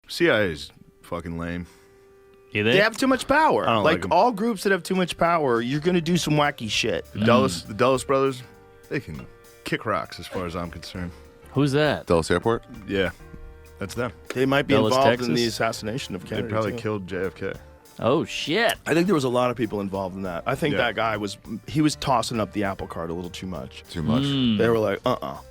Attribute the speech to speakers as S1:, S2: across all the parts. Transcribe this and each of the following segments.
S1: CIA's fucking lame.
S2: You think?
S3: They have too much power.
S1: I don't like 'em.
S3: all groups that have too much power, you're going to do some wacky shit.
S1: The Dulles brothers, they can kick rocks as far as I'm concerned.
S2: Who's that?
S4: Dulles Airport?
S1: Yeah, that's them.
S3: They might be
S2: Dallas,
S3: involved
S2: Texas?
S3: in the assassination of
S1: They
S3: Kennedy.
S1: probably
S3: too.
S1: killed JFK.
S2: Oh, shit.
S3: I think there was a lot of people involved in that. I think
S1: Yeah.
S3: that guy was tossing up the apple cart a little too much.
S4: Too much.
S3: They were like,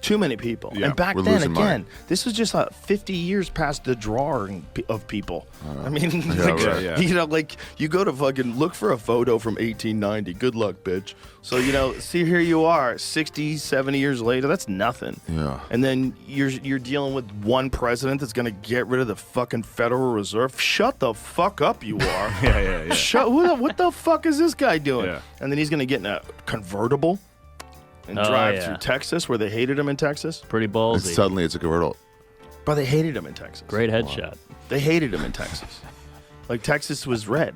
S3: too many people.
S1: Yeah,
S3: and back
S4: we're
S3: then,
S4: losing
S3: again,
S4: mind.
S3: this was just 50 years past the drawing of people. I mean,
S4: right.
S1: Yeah.
S3: you know, like you go to fucking look for a photo from 1890. Good luck, bitch. So, you know, see, here you are, 60, 70 years later. That's nothing.
S4: Yeah.
S3: And then you're dealing with one president that's going to get rid of the fucking Federal Reserve. Shut the fuck up, you are.
S1: Yeah.
S3: What the fuck is this guy doing?
S1: Yeah.
S3: And then he's going to get in a convertible and drive
S2: yeah.
S3: through Texas, where they hated him in Texas.
S2: Pretty
S4: And
S2: ballsy.
S4: suddenly it's a convertible.
S3: But they hated him in Texas.
S2: Great headshot.
S3: They hated him in Texas. Like, Texas was red.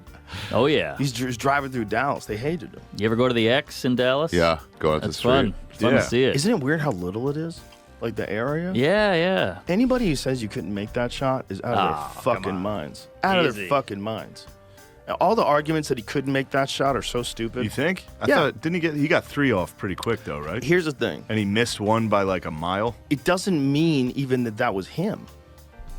S2: Oh, yeah.
S3: He's driving through Dallas. They hated him.
S2: You ever go to the X in Dallas?
S4: Yeah, go out the
S2: That's
S4: street.
S2: fun. It's fun
S1: Yeah.
S2: to see it.
S3: Isn't it weird how little it is? Like, the area?
S2: Yeah.
S3: Anybody who says you couldn't make that shot is out of their fucking minds. Out of their
S2: Easy.
S3: fucking minds. Now, all the arguments that he couldn't make that shot are so stupid.
S1: You think? I
S3: Yeah.
S1: thought, didn't he got 3 off pretty quick though, right?
S3: Here's the thing.
S1: And he missed one by like a mile.
S3: It doesn't mean even that was him.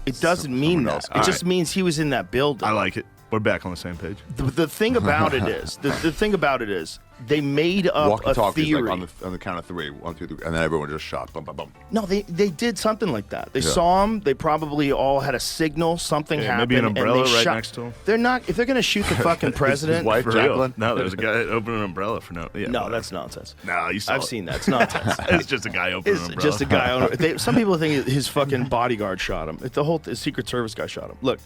S3: It doesn't mean
S4: someone
S3: that.
S4: else.
S3: It
S1: All
S3: just
S1: right.
S3: means he was in that building.
S1: I like it. We're back on the same page.
S3: The thing about it is, the thing about it is, they made up a
S4: Walkie-talkies
S3: theory.
S4: like on the count of 3, 1, 2, 3, and then everyone just shot. Bum, bum, bum.
S3: No, they did something like that. They
S4: Yeah.
S3: saw him. They probably all had a signal. Something
S1: Yeah,
S3: happened.
S1: maybe an
S3: and
S1: umbrella
S3: they
S1: right
S3: shot.
S1: next to him.
S3: They're not. If they're gonna shoot the fucking president,
S4: wife?
S1: For real.
S4: Jacqueline?
S1: No, there was a guy opening an umbrella for no. Yeah,
S3: no,
S1: whatever.
S3: that's nonsense.
S1: No, you saw
S3: I've
S1: it.
S3: seen that. It's nonsense.
S1: It's just a guy opening
S3: It's
S1: an umbrella.
S3: just a guy. Some people think his fucking bodyguard shot him. The Secret Service guy shot him. Look,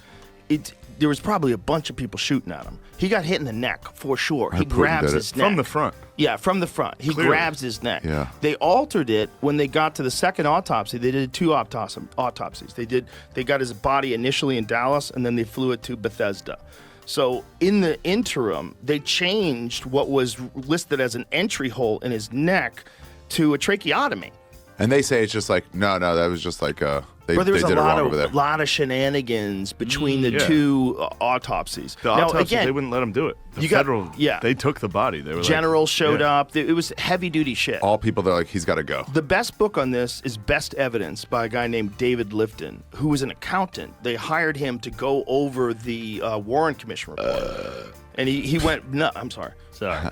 S3: there was probably a bunch of people shooting at him. He got hit in the neck for sure. He
S4: Putin
S3: grabs
S4: did it.
S3: his neck
S1: From the front.
S3: Yeah, from the front. He
S1: Clearly.
S3: grabs his neck.
S4: Yeah.
S3: They altered it when they got to the second autopsy. They did 2 autopsies. They got his body initially in Dallas, and then they flew it to Bethesda. So in the interim, they changed what was listed as an entry hole in his neck to a tracheotomy.
S4: And they say it's just like, no, that was just like, they
S3: But there was
S4: did
S3: a
S4: it wrong over
S3: lot
S4: there.
S3: of shenanigans between the
S1: Yeah.
S3: 2 autopsies.
S1: The
S3: now,
S1: autopsy,
S3: again,
S1: they wouldn't let him do it. The
S3: you got-
S1: federal,
S3: yeah.
S1: they took the body. They were
S3: general
S1: like,
S3: showed
S1: yeah.
S3: up. It was heavy duty shit.
S4: All people, they're like, he's got to go.
S3: The best book on this is Best Evidence by a guy named David Lifton, who was an accountant. They hired him to go over the Warren Commission report. And he went, no, I'm sorry.
S2: Sorry.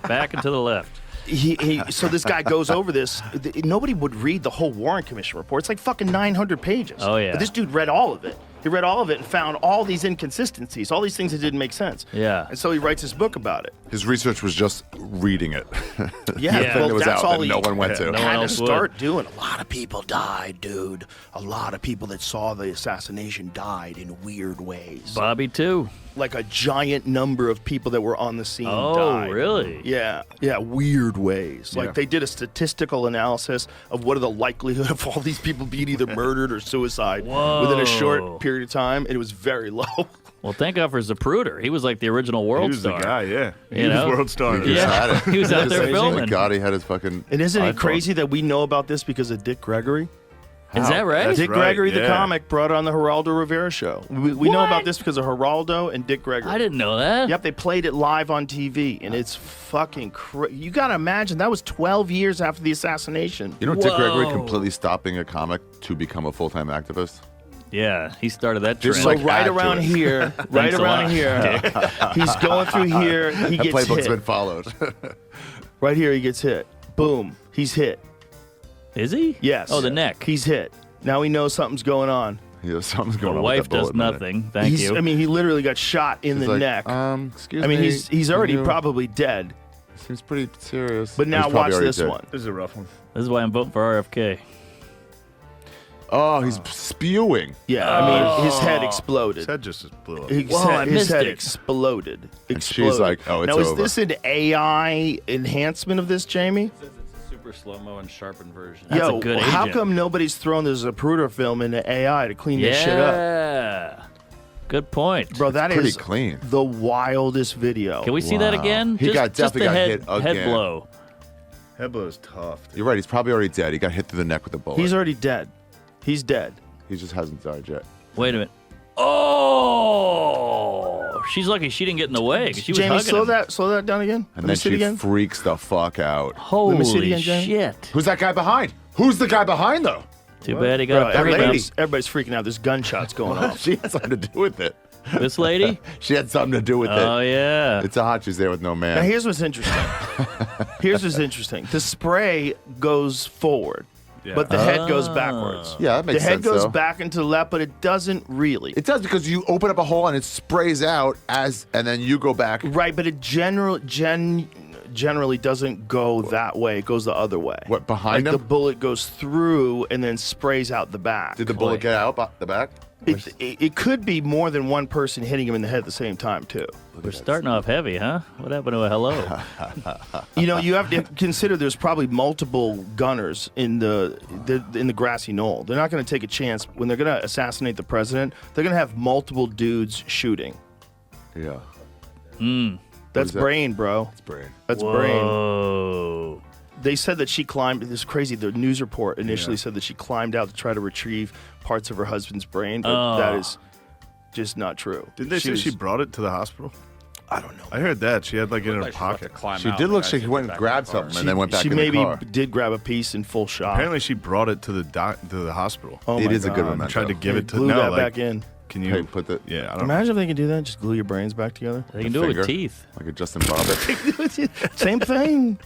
S2: Back and to the left.
S3: So this guy goes over this. Nobody would read the whole Warren Commission report. It's like fucking 900 pages.
S2: Oh, yeah.
S3: But this dude read all of it. He read all of it and found all these inconsistencies, all these things that didn't make sense.
S2: Yeah.
S3: And so he writes his book about it.
S4: His research was just reading it.
S3: Yeah,
S2: Yeah.
S3: well,
S4: That was
S3: that's
S4: out
S3: all
S4: that
S3: he
S4: no one went to.
S2: No one
S3: had to
S2: else would.
S3: start doing. A lot of people died, dude. A lot of people that saw the assassination died in weird ways.
S2: Bobby, too.
S3: Like a giant number of people that were on the scene
S2: Oh,
S3: died.
S2: really?
S3: Yeah, weird ways. Like
S1: Yeah.
S3: they did a statistical analysis of what are the likelihood of all these people being either murdered or suicide within a
S2: Whoa.
S3: short period of time, and it was very low.
S2: Well, thank God for Zapruder. He was like the original world
S1: He was
S2: star.
S1: the guy, yeah. He
S2: You
S1: was
S2: know?
S1: world star.
S4: He just had it.
S2: He was out there
S3: Amazing.
S2: filming.
S4: Thank God he had his fucking.
S3: And isn't it
S4: iPhone.
S3: crazy that we know about this because of Dick Gregory?
S2: Is that right?
S1: That's
S3: Dick
S1: right,
S3: Gregory, the
S1: yeah.
S3: comic, brought on the Geraldo Rivera show. We know about this because of Geraldo and Dick Gregory.
S2: I didn't know that.
S3: Yep, they played it live on TV, and it's fucking crazy. You got to imagine, that was 12 years after the assassination.
S4: You know, Dick Gregory
S2: Whoa.
S4: completely stopping a comic to become a full-time activist.
S2: Yeah, he started that trend.
S4: Just
S3: So
S4: like
S3: right
S4: add to
S3: around
S4: it.
S3: here, right
S2: Thanks a
S3: around
S2: lot,
S3: here, he's going through here, he
S4: That
S3: gets
S4: playbook's
S3: hit.
S4: been followed.
S3: Right here, he gets hit. Boom, he's hit.
S2: Is he?
S3: Yes.
S2: Oh, the neck.
S3: He's hit. Now he knows something's going on.
S4: Something's going
S2: The
S4: on.
S2: wife
S4: with that
S2: does
S4: bullet, man.
S2: nothing. Thank you.
S3: I mean, he literally got shot in
S4: He's
S3: the
S4: like,
S3: neck.
S4: Excuse
S3: I mean,
S4: me.
S3: he's already
S4: can you-
S3: probably dead.
S4: Seems pretty serious.
S3: But now
S4: He's probably
S3: watch
S4: already
S3: this
S4: dead.
S3: one.
S1: This is a rough one.
S2: This is why I'm voting for RFK.
S4: Oh, he's spewing.
S3: Yeah, I mean, his head exploded.
S1: His head just blew up.
S3: His
S2: Whoa, I
S3: head, his
S2: missed
S3: head
S2: it.
S3: exploded.
S4: And she's like, oh, it's
S3: now, is
S4: over.
S3: this an AI enhancement of this, Jamie?
S5: It's a super slow-mo and sharpened version.
S2: That's
S3: Yo,
S2: a good
S3: how
S2: agent.
S3: come nobody's thrown the Zapruder film into AI to clean this shit up?
S2: Yeah. Good point.
S3: Bro, that
S4: pretty
S3: is
S4: clean.
S3: the wildest video.
S2: Can we see that
S4: Wow.
S2: again?
S4: He definitely
S2: the
S4: got
S2: head,
S4: hit
S2: head
S4: again.
S2: blow.
S1: Head blow is tough. Dude.
S4: You're right. He's probably already dead. He got hit through the neck with a bullet.
S3: He's already dead. He's dead.
S4: He just hasn't died yet.
S2: Wait a minute. Oh, she's lucky she didn't get in the way. 'Cause she was
S3: Jamie,
S2: hugging him.
S3: slow that down again.
S4: And
S3: Let me
S4: then
S3: see it
S4: she
S3: again.
S4: freaks the fuck out.
S2: Holy
S3: see it again, Jamie.
S2: shit!
S4: Who's that guy behind? Who's the guy behind though?
S2: Too bad he
S3: Bro,
S2: got a pretty
S3: everybody's freaking out. There's gunshots going off.
S4: She had something to do with it.
S2: This lady?
S4: She had something to do with
S2: Oh
S4: it.
S2: yeah.
S4: It's odd she's there with no
S3: Now
S4: man.
S3: here's what's interesting. The spray goes forward, but the head goes backwards.
S4: Yeah, that makes
S3: The head
S4: sense.
S3: goes
S4: though.
S3: back into the left, but it doesn't really.
S4: It does because you open up a hole and it sprays out and then you go back.
S3: Right, but it generally doesn't go that way. It goes the other way.
S4: What, behind
S3: like
S4: him?
S3: the bullet goes through and then sprays out the back.
S4: Did the bullet get out the back?
S3: It could be more than one person hitting him in the head at the same time too.
S2: We're starting off heavy, huh? What happened to a hello?
S3: You have to consider there's probably multiple gunners in the grassy knoll. They're not going to take a chance when they're going to assassinate the president. They're going to have multiple dudes shooting.
S4: Yeah.
S3: That's
S4: is that?
S3: brain, bro.
S4: It's brain.
S3: That's brain.
S2: Whoa.
S3: They said that she climbed. This is crazy. The news report initially said that she climbed out to try to retrieve parts of her husband's brain, but that is just not true.
S1: Didn't they say she brought it to the hospital?
S3: I don't know.
S1: I heard that. She had like it in her
S5: Like she's about to
S1: pocket.
S5: climb
S4: She
S5: out,
S4: did
S5: the
S4: look
S5: guy
S4: like she
S5: should
S4: went
S5: get
S4: and
S5: back
S4: grabbed
S5: in the car.
S4: something and then went back
S3: She
S4: in
S3: maybe
S4: the car.
S3: did grab a piece in full shot.
S1: Apparently, she brought it to the hospital.
S3: Oh
S4: It
S3: my
S4: is a good
S3: God.
S4: memento.
S1: Tried to give
S3: They
S1: it to
S3: glue that
S1: like,
S3: back in.
S1: Can you
S4: Hey, put the
S1: Yeah, I don't know.
S3: Imagine if they can do that. Just glue your brains back together.
S2: They can do it with
S4: finger.
S2: teeth.
S4: like a Justin Bieber.
S3: Same thing.